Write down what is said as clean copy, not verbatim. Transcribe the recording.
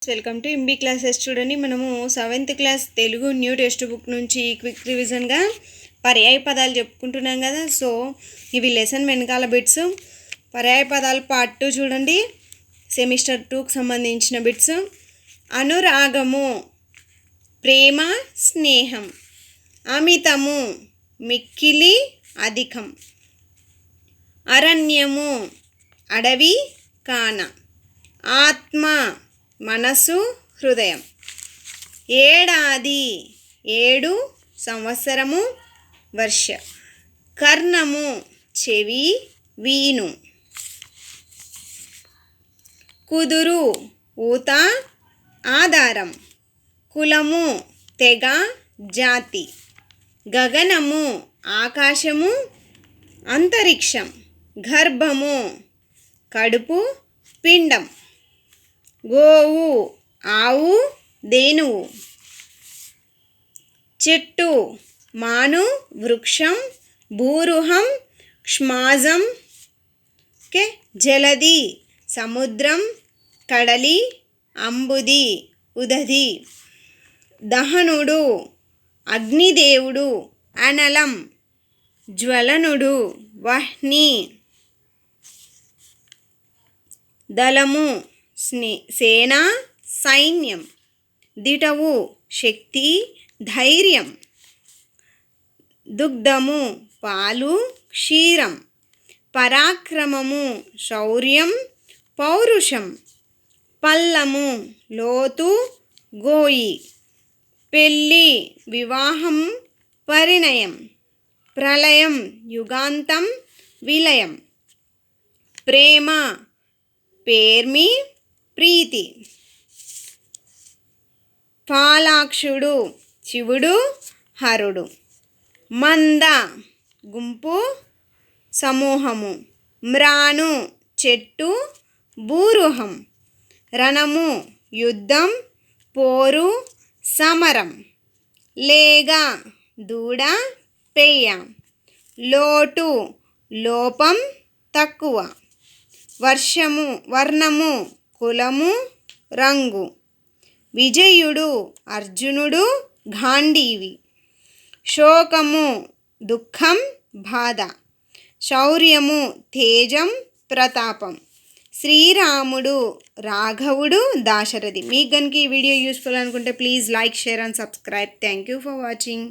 Welcome to MB classes. చూడండి, మనము 7th class Telugu new text book నుంచి క్విక్ రివిజన్గా పర్యాయ పదాలు చెప్పుకుంటున్నాం కదా. సో ఇవి లెసన్ వెనకాల బిట్స్. పర్యాయ పదాలు పార్ట్ 2 చూడండి, సెమిస్టర్ 2కి సంబంధించిన బిట్స్. అనురాగము, ప్రేమ, స్నేహం. అమితము, మిక్కిలి, అధికం. అరణ్యము, అడవి, కాన. ఆత్మ, మనసు, హృదయం. ఏడాది, ఏడు, సంవత్సరము, వర్ష. కర్ణము, చెవి, వీణు. కుదురు, ఊత, ఆధారం. కులము, తెగ, జాతి. గగనము, ఆకాశము, అంతరిక్షం. గర్భము, కడుపు, పిండం. గోవు, ఆవు, దేనువు. చెట్టు, మాను, వృక్షం, భూరుహం, క్ష్మాజం. జలది, సముద్రం, కడలి, అంబుది, ఉదధి. దహనుడు, అగ్నిదేవుడు, అనలం. జ్వలనుడు, వహ్ని. దళము, సేన, సైన్యం. దిటవు, శక్తి, ధైర్యం. దుగ్ధము, పాలు, క్షీరం. పరాక్రమము, శౌర్యం, పౌరుషం. పల్లము, లోతు, గోయి. పెళ్ళి, వివాహం, పరిణయం. ప్రళయం, యుగాంతం, విలయం. ప్రేమ, పేర్మి, ప్రీతి. పాలాక్షుడు, శివుడు, హరుడు. మంద, గుంపు, సమూహము. మ్రాను, చెట్టు, భూరుహం. రణము, యుద్ధం, పోరు, సమరం. లేగ, దూడ, పెయ్య. లోటు, లోపం, తక్కువ. వర్షము, వర్ణము, కులము, రంగు. విజయుడు, అర్జునుడు, గాంధీవి. శోకము, దుఃఖం, బాధ. శౌర్యము, తేజం, ప్రతాపం. శ్రీరాముడు, రాఘవుడు, దాశరథి. మీకు కనుక ఈ వీడియో యూస్ఫుల్ అనుకుంటే please like, share and subscribe. Thank you for watching.